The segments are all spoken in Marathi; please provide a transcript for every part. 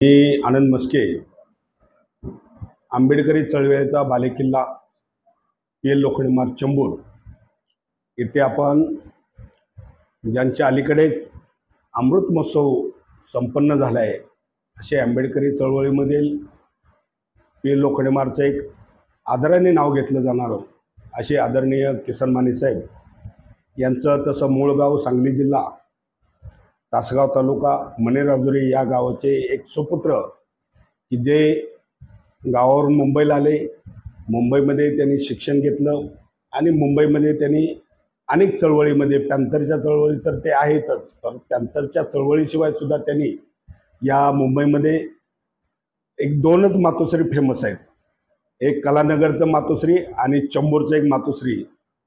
मी आनंद मस्के आंबेडकरी चळवळीचा बालेकिल्ला पी एल लोखंडे मार्ग चंबूर येथे आपण ज्यांच्या अलीकडेच अमृत महोत्सव संपन्न झाला आहे असे आंबेडकरी चळवळीमधील पी एल लोखंडे मार्गचं एक आदराने नाव घेतलं जाणार असे आदरणीय किसन माने साहेब यांचं तसं मूळ गाव सांगली जिल्हा तासगाव तालुका मणेराजुरी या गावाचे एक सुपुत्र की जे गावावरून मुंबईला आले। मुंबईमध्ये त्यांनी शिक्षण घेतलं आणि मुंबईमध्ये त्यांनी अनेक चळवळीमध्ये पॅंथरच्या चळवळी तर ते आहेतच, पण पॅंथरच्या चळवळीशिवाय सुद्धा त्यांनी या मुंबईमध्ये एक दोनच मातोश्री फेमस आहेत, एक कलानगरचं मातोश्री आणि चंबूरचं एक मातोश्री।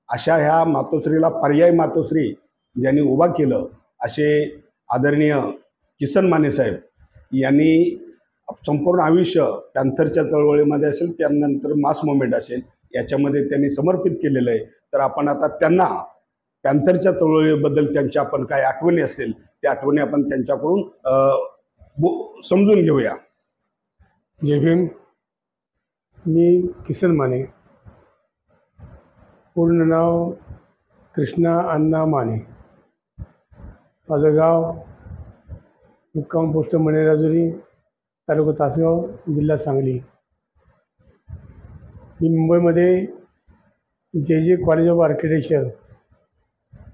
अशा ह्या मातोश्रीला पर्याय मातोश्री ज्यांनी उभा केलं असे आदरणीय किसन माने साहेब यांनी संपूर्ण आयुष्य पॅंथरच्या चळवळीमध्ये असेल, त्यानंतर मास मुवमेंट असेल, याच्यामध्ये त्यांनी समर्पित केलेलं आहे। तर आपण आता त्यांना पॅंथरच्या चळवळीबद्दल त्यांच्या आपण काय आठवणी असतील त्या आठवणी आपण त्यांच्याकडून समजून घेऊया। जय भीम। मी किसन माने, पूर्ण नाव कृष्णा अण्णा माने, माझं गाव मुक्काम पोस्ट मणेराजुरी, तालुका तासगाव, जिल्हा सांगली। मी मुंबईमध्ये जे कॉलेज ऑफ आर्किटेक्चर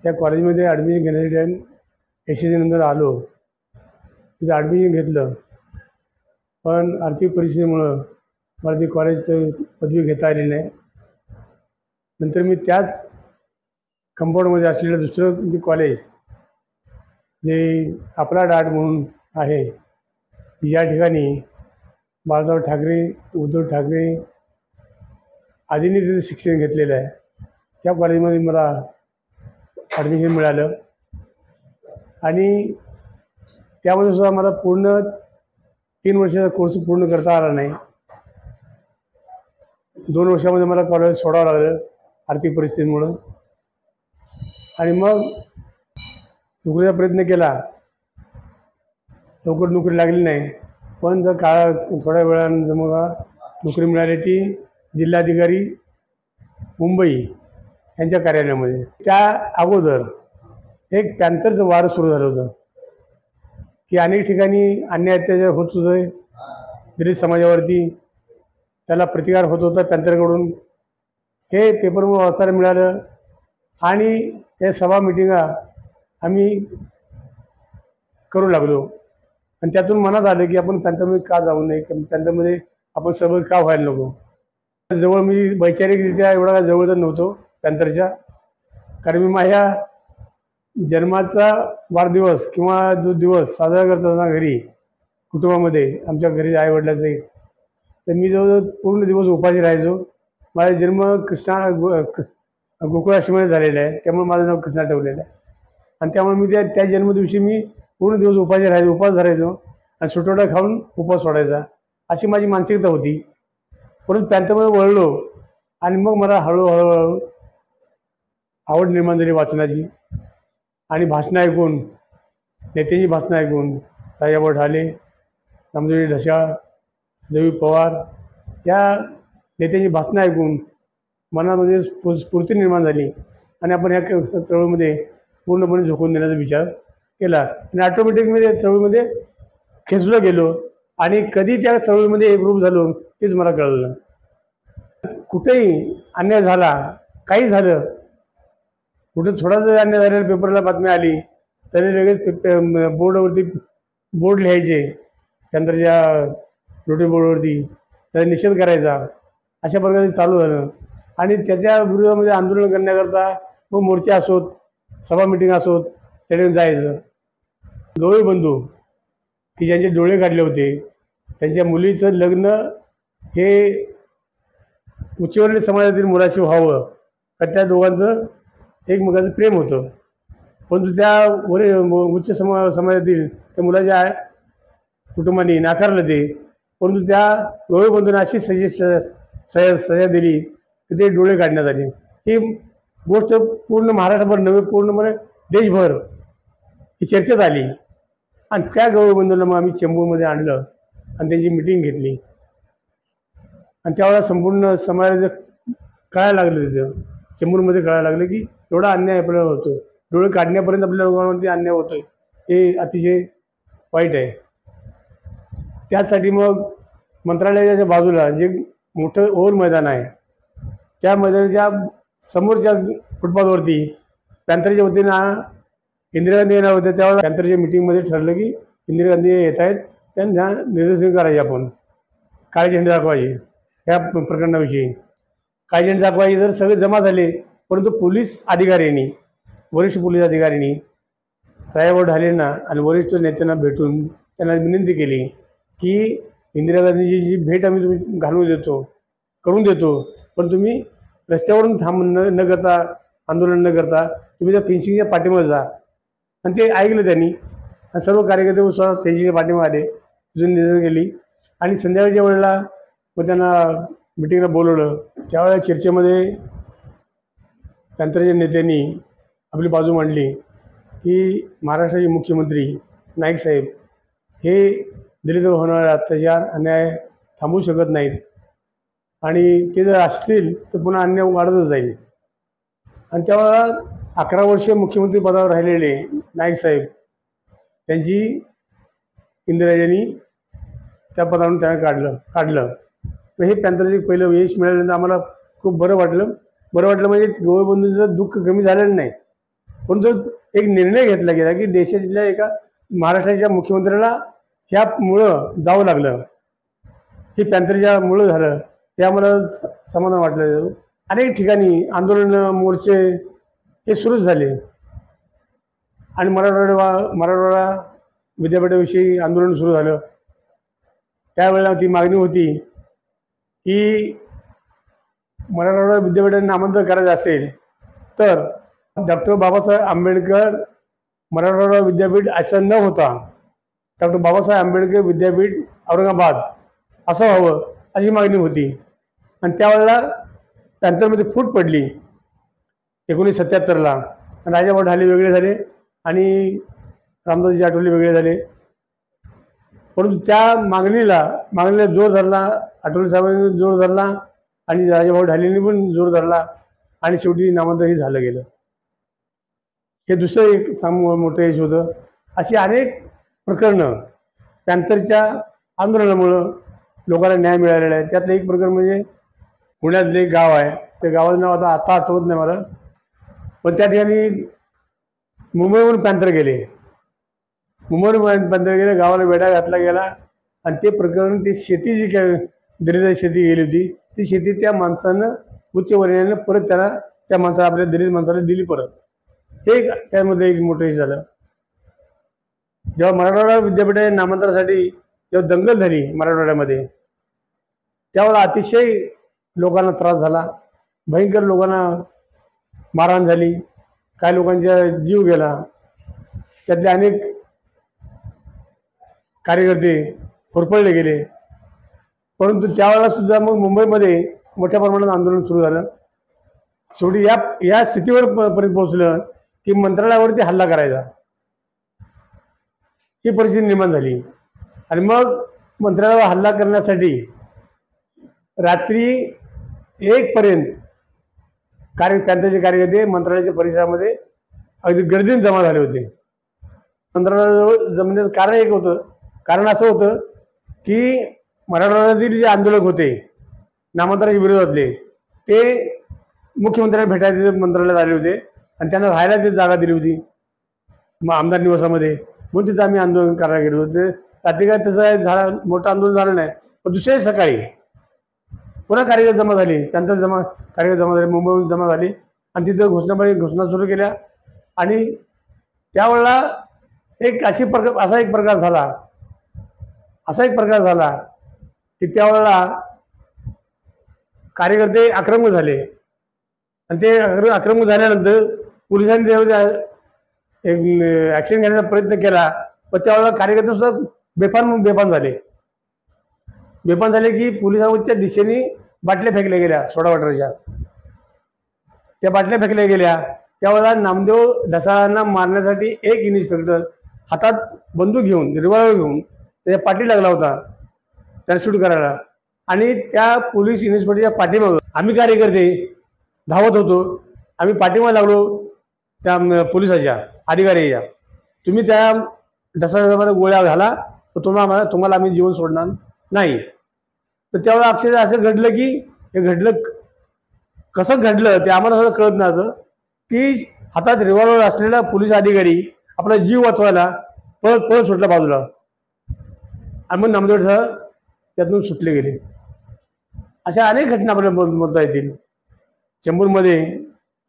या कॉलेजमध्ये ॲडमिशन घेण्यासाठी SSC नंतर आलो। तिथं ॲडमिशन घेतलं, पण आर्थिक परिस्थितीमुळं मला ती कॉलेजचं पदवी घेता आली नाही। नंतर मी त्याच कंपाऊंडमध्ये असलेलं दुसरं जे कॉलेज जे आपला डाट म्हणून आहे, या ठिकाणी बाळासाहेब ठाकरे, उद्धव ठाकरे आदींनी तिथे शिक्षण घेतलेलं आहे। त्या कॉलेजमध्ये मला ॲडमिशन मिळालं आणि त्यामध्ये सुद्धा मला पूर्ण 3 वर्षाचा कोर्स पूर्ण करता आला नाही। 2 वर्षामध्ये मला कॉलेज सोडावं लागलं आर्थिक परिस्थितीमुळं। आणि मग नोकरीचा प्रयत्न केला, लवकर नोकरी लागली नाही, पण जर थोड्या वेळानंतर मला नोकरी मिळाली ती जिल्हाधिकारी मुंबई यांच्या कार्यालयामध्ये। त्या अगोदर एक पॅंथरचं वार सुरू झालं होतं की अनेक ठिकाणी अन्याय अत्याचार होत होते दलित समाजावरती, त्याला प्रतिकार होत होता पॅंथरकडून। हे पेपरमध्ये वाचायला मिळालं आणि त्या सभा मिटिंगा आम्ही करू लागलो आणि त्यातून मनात आलं की आपण पॅंथरमध्ये का जाऊ नये, पॅंथरमध्ये आपण सहभागी का व्हायला नको। जवळ मी वैचारिकरित्या एवढा काय जवळ तर नव्हतो पॅंथरच्या, कारण मी माझ्या जन्माचा वाढदिवस किंवा जो दिवस साजरा करताना घरी कुटुंबामध्ये आमच्या घरी आईवडिलाचे, तर मी जवळजवळ पूर्ण दिवस उपाशी राहायचो। माझा जन्म कृष्णा गोकुळाष्टमीमध्ये झालेला आहे, त्यामुळे माझं नाव कृष्णा ठेवलेलं आहे आणि त्यामुळे मी त्या जन्मदिवशी मी पूर्ण दिवस उपास धरायचो आणि सुटवडा खाऊन उपवास सोडायचा, अशी माझी मानसिकता होती। परंतु पॅंथरमध्ये वळलो आणि मग मला हळूहळू आवड निर्माण झाली वाचनाची आणि भाषणं ऐकून, नेत्यांची भाषणं ऐकून, राजाभाऊ ठाले, नामदेवजी ढसाळ, जवी पवार या नेत्यांची भाषणं ऐकून मनामध्ये स्फूर्ती निर्माण झाली आणि आपण ह्या चळवळीमध्ये पूर्णपणे झोकून देण्याचा विचार केला आणि ऑटोमॅटिकमध्ये चळवळीमध्ये खेचलो गेलो आणि कधी त्या चळवळीमध्ये एकरूप झालो तेच मला कळलं। कुठेही अन्याय झाला, काही झालं, कुठे थोडा जर अन्याय झालेला पेपरला बातमी आली तरी लगेच बोर्डवरती बोर्ड लिहायचे, पॅंथरच्या नोटीस बोर्डवरती त्याचा निषेध करायचा, अशा प्रकारे चालू झालं। आणि त्याच्या विरोधामध्ये आंदोलन करण्याकरता मग मोर्चे असोत, सभा मिटिंग असोत, त्याने जायचं। गवळी बंधू की ज्यांचे डोळे काढले होते, त्यांच्या मुलीचं लग्न हे उच्चवर्णीय समाजातील मुलाशी व्हावं, तर त्या दोघांचं एकमेकाचं प्रेम होतं, परंतु त्या उच्च समाजातील त्या मुलाच्या कुटुंबाने नाकारलं ते। परंतु त्या गवळी बंधूंना अशी सजा दिली की ते डोळे काढण्यात आले। ही गोष्ट पूर्ण महाराष्ट्रभर नव्हे, पूर्णपणे देशभर ही चर्चेत आली आणि त्या गवळी बंधूंना मग आम्ही चेंबूरमध्ये आणलं आणि त्यांची मिटिंग घेतली आणि त्यावेळेला संपूर्ण समाजाला कळायला लागलं, तिथं चेंबूरमध्ये कळायला लागलं की एवढा अन्याय आपल्याला होतो, डोळे काढण्यापर्यंत आपल्या लोकांवरती अन्याय होतोय, हे अतिशय वाईट आहे. त्यासाठी मग मंत्रालयाच्या बाजूला जे मोठं ओव्हर मैदान आहे, त्या मैदानाच्या समोरच्या फुटपाथवरती पॅन्थरच्या वतीनं इंदिरा गांधी येणार होते. त्यावेळेला पॅन्थरच्या मिटिंगमध्ये ठरलं की इंदिरा गांधी येत आहेत, त्यांना निदर्शन करायचे, आपण काळे झेंडे दाखवायचे. ह्या प्रकरणाविषयी काळे झेंडे दाखवायचे. जर सगळे जमा झाले, परंतु पोलीस अधिकाऱ्यांनी, वरिष्ठ पोलीस अधिकाऱ्यांनी रायगड ढालेंना आणि वरिष्ठ नेत्यांना भेटून त्यांना विनंती केली की इंदिरा गांधीची जी भेट आम्ही तुम्ही करून देतो, पण तुम्ही रस्त्यावरून न करता, आंदोलन न करता तुम्ही त्या फेन्सिंगच्या पाठीमागे जा. आणि ते ऐकलं त्यांनी आणि सर्व कार्यकर्ते उत्साह फेन्सिंगच्या पाठीमागे आले, तिथून निवेदन केली. आणि संध्याकाळच्या वेळेला मग त्यांना मिटिंगला बोलवलं. त्यावेळेला चर्चेमध्ये पॅन्थरच्या नेत्यांनी आपली बाजू मांडली की महाराष्ट्राचे मुख्यमंत्री नाईक साहेब हे दिल्लीत होणारे अत्याचार, अन्याय थांबवू शकत नाहीत आणि ते जर असतील तर पुन्हा अन्याय वाढतच जाईल. आणि त्यावेळेला 11 वर्ष मुख्यमंत्री पदावर राहिलेले नाईक साहेब त्यांची इंदिराजींनी त्या पदावरून त्यांना काढलं. हे पॅन्थरचे पहिलं यश मिळाल्यानंतर आम्हाला खूप बरं वाटलं. म्हणजे गोवबंधूंचं दुःख कमी झालेलं नाही, परंतु एक निर्णय घेतला गेला की देशातल्या एका महाराष्ट्राच्या मुख्यमंत्र्याला ह्यामुळं जावं लागलं, हे पॅन्थरच्या मुळं झालं, हे आम्हाला समाधान वाटलं. अनेक ठिकाणी आंदोलन, मोर्चे हे सुरूच झाले आणि मराठवाडा विद्यापीठाविषयी आंदोलन सुरू झालं. त्यावेळेला ती मागणी होती की मराठवाडा विद्यापीठाने नामांतर करायचं असेल तर डॉक्टर बाबासाहेब आंबेडकर मराठवाडा विद्यापीठ असं न होता डॉक्टर बाबासाहेब आंबेडकर विद्यापीठ औरंगाबाद असं व्हावं अशी मागणी होती. आणि त्यावेळेला पॅन्थरमध्ये फूट पडली 1977ला. राजाभाऊ ढाले वेगळे झाले आणि रामदासजी आठवले वेगळे झाले. परंतु त्या मागणीला जोर धरला, आठवले साहेबांनी जोर धरला आणि राजाभाऊ ढालेंनी पण जोर धरला आणि शेवटी नामांतर हे झालं गेलं. हे दुसरं एक मोठं यश होतं. अशी अनेक प्रकरणं पॅन्थरच्या आंदोलनामुळं लोकांना न्याय मिळालेला आहे. त्यातलं एक प्रकरण म्हणजे पुण्यातलं एक गाव आहे, त्या गावाचं नाव आता आठवत नाही मला, पण त्या ठिकाणी मुंबईवरून पॅन्थर गेले, गावाला वेढा घातला गेला. आणि ते प्रकरण, ती शेती जी काय दलित शेती गेली होती, ती शेती त्या माणसानं उच्च वर्णीयानं परत त्या माणसाला, आपल्या दलित माणसाला दिली परत. हे त्यामध्ये एक मोठं हे झालं. जेव्हा मराठवाडा विद्यापीठाच्या नामांतरासाठी जेव्हा दंगल झाली मराठवाड्यामध्ये, त्यावेळेला अतिशय लोकांना त्रास झाला, भयंकर लोकांना मारहाण झाली, काही लोकांचा जीव गेला, त्यातले अनेक कार्यकर्ते होरपळले गेले. परंतु त्यावेळेला सुद्धा मग मुंबईमध्ये मोठ्या प्रमाणात आंदोलन सुरू झालं. शेवटी या स्थितीवर पर्यंत पोहोचलं की मंत्रालयावरती हल्ला करायचा ही परिस्थिती निर्माण झाली. आणि मग मंत्रालयावर हल्ला करण्यासाठी रात्री 1 पर्यंत पॅन्थरचे कार्यकर्ते मंत्रालयाच्या परिसरामध्ये अगदी गर्दीने जमा झाले होते. मंत्रालयाजवळ जमण्याचं कारण एक होतं, कारण असं होतं की मराठवाड्यातील जे आंदोलक होते नामांतराच्या विरोधातले, ते मुख्यमंत्र्यांना भेटायला मंत्रालयात आले होते आणि त्यांना राहायला ते जागा दिली होती आमदार निवासामध्ये, म्हणून तिथं आम्ही आंदोलन करायला गेलो होते. रात्री काय तसं झालं, मोठं आंदोलन झालं नाही. पण दुसऱ्या सकाळी पुन्हा कार्यकर्ते जमा झाले, कार्यकर्ते जमा झाले, मुंबईहून जमा झाले आणि तिथं घोषणा सुरू केल्या. आणि त्यावेळेला असा एक प्रकार झाला की त्यावेळेला कार्यकर्ते आक्रमक झाले. आणि ते आक्रमक झाल्यानंतर पोलिसांनी त्यावेळेला ॲक्शन घेण्याचा प्रयत्न केला, पण त्यावेळेला कार्यकर्ते सुद्धा बेफाम झाले की पोलिसांच्या दिशेने बाटल्या फेकल्या गेल्या, सोडा वॉटरच्या. त्या बाटल्या फेकल्या गेल्या. त्यावेळेला नामदेव ढसाळांना मारण्यासाठी एक इन्स्पेक्टर हातात बंदूक घेऊन, रिव्हॉल्वर घेऊन त्याच्या पाठी लागला होता. त्यांना शूट करायला. आणि त्या पोलीस इन्स्पेक्टरच्या पाठीमागं आम्ही कार्यकर्ते धावत होतो. आम्ही पाठीमागे लागलो त्या पोलिसाच्या अधिकाऱ्याच्या, तुम्ही त्या ढसाढसामध्ये गोळ्या घाला तर तुम्हाला आम्ही जीवन सोडणार नाही. तर त्यावेळेला अक्षरशः असं घडलं की हे घडलं कसं घडलं ते आम्हाला सगळं कळत नव्हतं की हातात रिव्हॉल्वर असलेला पोलीस अधिकारी आपला जीव वाचवायला पळत सुटला बाजूला आणि मग नामदेव सर त्यातून सुटले गेले. अशा अनेक घटना आपल्याला बोलता येतील. चेंबूरमध्ये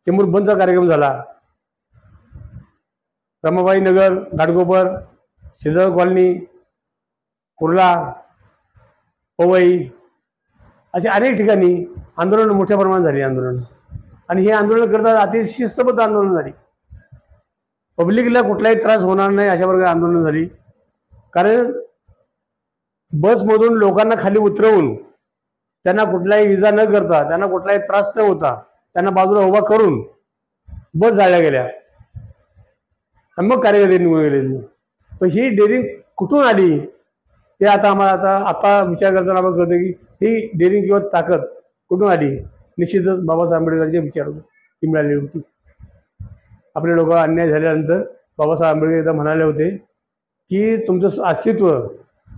चेंबूर बंदचा कार्यक्रम झाला. रमाबाई नगर, घाटकोपर, सिद्धार्थ कॉलनी, कुर्ला, पवई असे अनेक ठिकाणी आंदोलन मोठ्या प्रमाणात झाली आंदोलन. आणि हे आंदोलन करता अतिशय शिस्तबद्ध आंदोलन झाली. पब्लिकला कुठलाही त्रास होणार नाही अशा प्रकारे आंदोलन झाली. कारण बसमधून लोकांना खाली उतरवून त्यांना कुठलाही इजा न करता, त्यांना कुठलाही त्रास न होता, त्यांना बाजूला उभा करून बस जाळल्या गेल्या आणि मग कार्यकर्ते निघून गेले. पण ही डेअरिंग कुठून आली हे आता आम्हाला आता विचार करताना आम्हाला कळतं की ही डेअरिंग किंवा ताकद कुठून आली. निश्चितच बाबासाहेब आंबेडकरांच्या विचारातून ती मिळाली होती. आपले लोक अन्याय झाल्यानंतर बाबासाहेब आंबेडकर एकदा म्हणाले होते की तुमचं अस्तित्व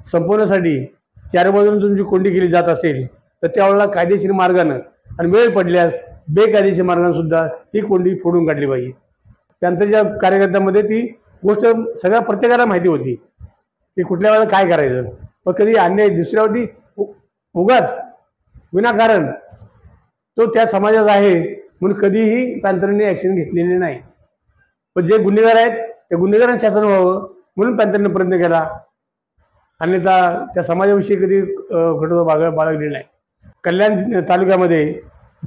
संपवण्यासाठी चार बाजूने तुमची कोंडी केली जात असेल तर त्यावेळेला कायदेशीर मार्गानं आणि वेळ पडल्यास बेकायदेशीर मार्गाने सुद्धा ती कोंडी फोडून काढली पाहिजे. त्यानंतरच्या कार्यकर्त्यांमध्ये ती गोष्ट सगळ्या प्रत्येकाला माहिती होती की कुठल्या वेळेला काय करायचं. पण कधी अन्याय दुसऱ्यावरती उगाच विनाकारण तो त्या समाजात आहे म्हणून कधीही पॅंथरने ॲक्शन घेतलेली नाही. पण जे गुन्हेगार आहेत त्या गुन्हेगारांना शासन व्हावं म्हणून पॅंथरने प्रयत्न केला. अन्यथा त्या समाजाविषयी कधी कटुता बाळगली नाही. कल्याण तालुक्यामध्ये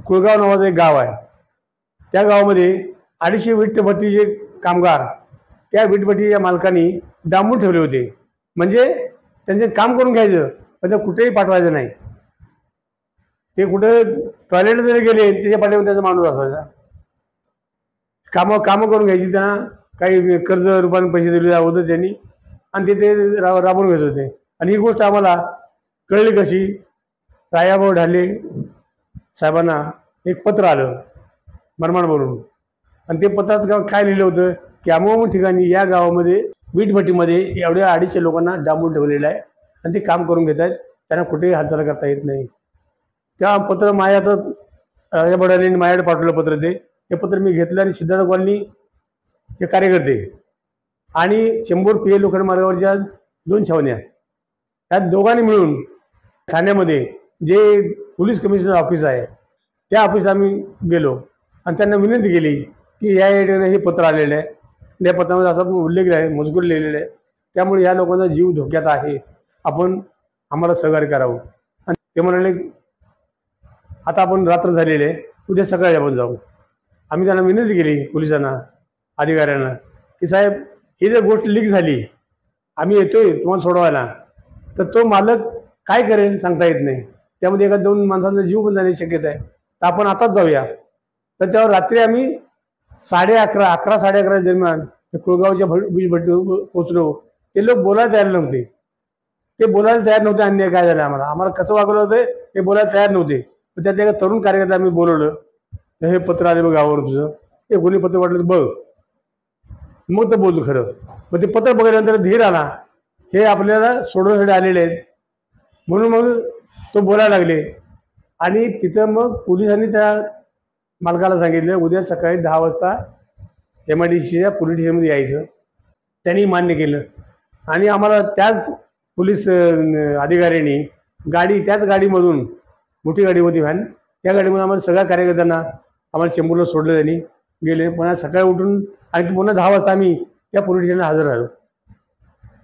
कुळगाव नावाचं एक गाव आहे. त्या गावामध्ये 250 वीटभट्टीचे कामगार त्या वीटभट्टीच्या मालकांनी डांबून ठेवले होते. म्हणजे त्यांचे काम करून घ्यायचं पण ते कुठेही पाठवायचं नाही. ते कुठे टॉयलेट जरी गेले त्याच्या पाठीवर त्याचा माणूस असायचा. कामं करून घ्यायची. त्यांना काही कर्ज रूपाने पैसे दिले अगोदर त्यांनी आणि ते राबवून घेत होते. आणि ही गोष्ट आम्हाला कळली कशी, रायाभाऊ ढाले साहेबांना एक पत्र आलं मनमाडवरून. आणि ते पत्रात काय लिहिलं होतं की अमुक ठिकाणी या गावामध्ये वीटभट्टीमध्ये एवढ्या 250 लोकांना डांबून ठेवलेलं आहे आणि ते काम करून घेत आहेत, त्यांना कुठेही हालचाल करता येत नाही. त्या पत्र माझ्या आता राजाभाऊ ढालेंनी माझ्याकडे पाठवलं पत्र. ते पत्र मी घेतलं आणि सिद्धार्थ कॉलनीचे कार्यकर्ते आणि चेंबूर PA लोखंड मार्गावरच्या 2 छावण्या त्या दोघांनी मिळून ठाण्यामध्ये जे पोलीस कमिशनर ऑफिस आहे त्या ऑफिसला आम्ही गेलो आणि त्यांना विनंती केली की या ठिकाणी हे पत्र आलेलं आहे. या पत्रामध्ये असा उल्लेख आहे, मजकूर लिहिलेला आहे, त्यामुळे या लोकांचा जीव धोक्यात आहे, आपण आम्हाला सहकार्य करावं. आणि ते म्हणाले आता आपण रात्र झालेली आहे, उद्या सकाळी आपण जाऊ. आम्ही त्यांना विनंती केली पोलिसांना, अधिकाऱ्यांना की साहेब ही जर गोष्ट लीक झाली, आम्ही येतोय तुम्हाला सोडवायला, तर तो मालक काय करेल सांगता येत नाही. त्यामध्ये 1-2 माणसांचा जीव पण जाण्याची शक्यता आहे. तर आपण आताच जाऊया. तर त्यावर रात्री आम्ही 11:30 दरम्यान कुळगावच्या वीटभट्टीवर पोहोचलो. ते लोक बोलायला तयार नव्हते. अन्याय काय झालं आम्हाला कसं वागवलं होतं हे बोलायला तयार नव्हते. तर त्यातल्या एका तरुण कार्यकर्ता आम्ही बोलवलं. तर हे पत्र आले बघ गावावर तुझं, हे कोणी पत्र वाटलं तर बघ. मग तर बोलतो खरं. मग ते पत्र बघितल्यानंतर धीर आला, हे आपल्याला सोडवण्यासाठी आलेले आहेत म्हणून मग तो बोलायला लागले. आणि तिथं मग पोलिसांनी त्या मालकाला सांगितलं उद्या सकाळी 10 वाजता MIDCच्या पोलीस स्टेशनमध्ये यायचं. त्यांनी मान्य केलं आणि आम्हाला त्याच पोलीस अधिकाऱ्यांनी त्याच गाडीमधून, मोठी गाडी होती व्हॅन, त्या गाडीमधून आम्हाला सगळ्या कार्यकर्त्यांना आम्हाला चेंबूरला सोडलं. त्यांनी गेले. पुन्हा सकाळी उठून आणखी पुन्हा 10 वाजता आम्ही त्या पोलीस स्टेशनला हजर राहिलो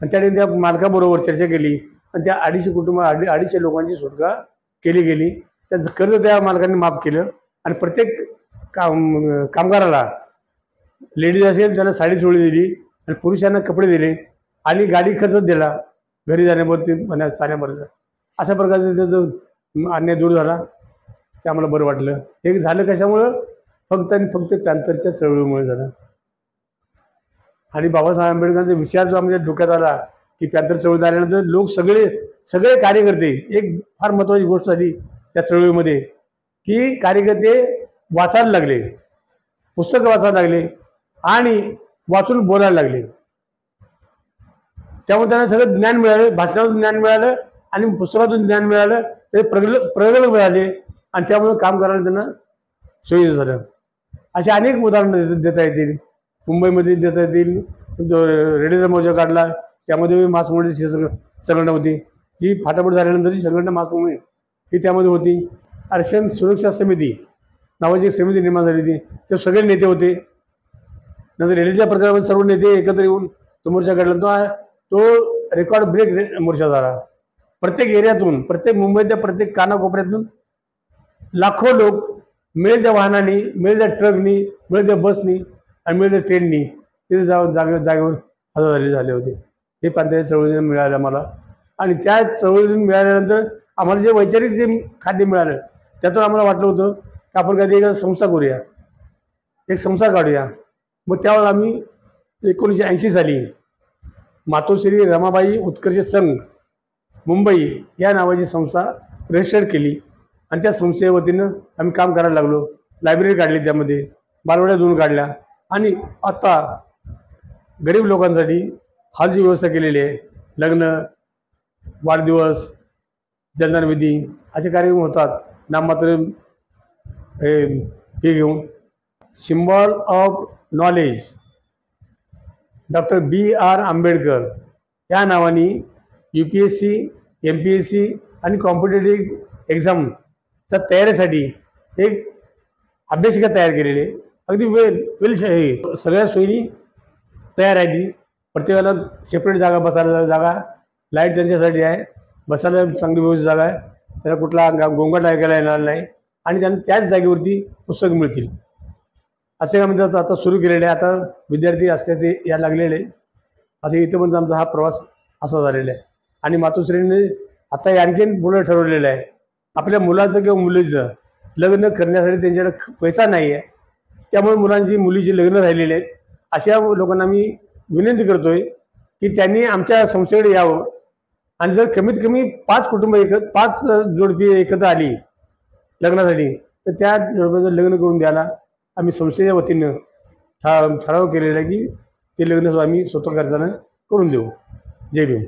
आणि त्याने त्या मालकाबरोबर चर्चा केली आणि त्या 250 लोकांची सुटका केली गेली. त्यांचं कर्ज त्या मालकांनी माफ केलं आणि प्रत्येक कामगाराला, लेडीज असेल त्यांना साडी चोळी दिली आणि पुरुषांना कपडे दिले आणि गाडी खर्च दिला घरी जाण्यावरती जाण्यापर्यंत. अशा प्रकारचं त्याचं अन्याय दूर झाला. ते आम्हाला बरं वाटलं. हे झालं कशामुळं? फक्त आणि फक्त पॅंथरच्या चळवळीमुळे झालं. आणि बाबासाहेब आंबेडकरांचा विचार जो आमच्या डोक्यात आला ही पॅन्थर चळवळीत आल्यानंतर लोक सगळे कार्यकर्ते, एक फार महत्त्वाची गोष्ट झाली त्या चळवळीमध्ये की कार्यकर्ते वाचायला लागले, पुस्तकं वाचायला लागले आणि वाचून बोलायला लागले. त्यामुळे त्यांना सगळं ज्ञान मिळालं, भाषणातून ज्ञान मिळालं आणि पुस्तकातून ज्ञान मिळालं, ते प्रगल्भ मिळाले आणि त्यामुळे काम करायला त्यांना सोयीचं झालं. असे अनेक उदाहरणं देता येतील. मुंबईमध्ये देता येतील. रेड्डीचा मोर्चा काढला, त्यामध्ये मास मोडीची संघटना होती, जी फाटाफट झाल्यानंतरची संघटना मास मोडी ही त्यामध्ये होती. आरक्षण सुरक्षा समिती नावाची एक समिती निर्माण झाली होती, ते सगळे नेते होते. नंतर रेल्वेच्या प्रकारामध्ये सर्व नेते एकत्र येऊन तो मोर्चा काढला. तो रेकॉर्ड ब्रेक मोर्चा झाला. प्रत्येक एरियातून, प्रत्येक मुंबईच्या प्रत्येक कानाकोपऱ्यातून लाखो लोक मिळेल त्या वाहनाने, मिळेल त्या ट्रकनी, मिळेल त्या बसनी आणि मिळेल त्या ट्रेननी तिथे जागेवर हजर झाले होते. हे पॅन्थरच्या चळवळीतून मिळालं आम्हाला. आणि त्या चळवळीतून मिळाल्यानंतर आम्हाला जे वैचारिक जे खाद्य मिळालं त्यातून आम्हाला वाटलं होतं की आपण कधी एक संस्था करूया, एक संस्था काढूया. मग त्यावेळेला आम्ही 1980 साली मातोश्री रमाबाई उत्कर्ष संघ मुंबई या नावाची संस्था रजिस्टर केली आणि त्या संस्थेच्या वतीनं आम्ही काम करायला लागलो. लायब्ररी काढली, त्यामध्ये बालवाड्या 2 काढल्या आणि आता गरीब लोकांसाठी हॉलची व्यवस्था केलेली आहे. लग्न, वाढदिवस, जन्मदिनी असे कार्यक्रम होतात नाममात्र हे घेऊन. Symbol of knowledge doctor B.R. Ambedkar या नावाने UPSC, MPSC आणि कॉम्पिटेटिव्ह एक्झामच्या तयारीसाठी एक अभ्यासिका तयार केलेली आहे. अगदी वेल सगळ्या सोयीनी तयार आहे. ती प्रत्येकाला सेपरेट जागा, बसायला जागा, लाईट त्यांच्यासाठी आहे, बसायला चांगली व्यवस्थित जागा आहे, त्याला कुठला गोंगाट ऐकायला येणार नाही आणि त्यांना त्याच जागेवरती पुस्तकं मिळतील. असे आम्ही आता सुरू केलेले आहे. आता विद्यार्थी असल्याचे या लागलेले असे इथेपर्यंत आमचा हा प्रवास असा झालेला आहे. आणि मातोश्रीने आता आणखीन पुढे ठरवलेलं आहे, आपल्या मुलाचं किंवा मुलीचं लग्न करण्यासाठी त्यांच्याकडे पैसा नाही आहे, त्यामुळे मुलीची लग्न राहिलेली आहेत. अशा लोकांना मी विनंती करतोय की त्यांनी आमच्या संस्थेकडे यावं आणि जर कमीत कमी 5 जोडपी एकत्र आली लग्नासाठी तर त्या जोडप्याचं लग्न करून द्यायला आम्ही संस्थेच्या वतीनं ठराव केलेला आहे की ते लग्न आम्ही स्वतः खर्चानं करून देऊ. जय भीम.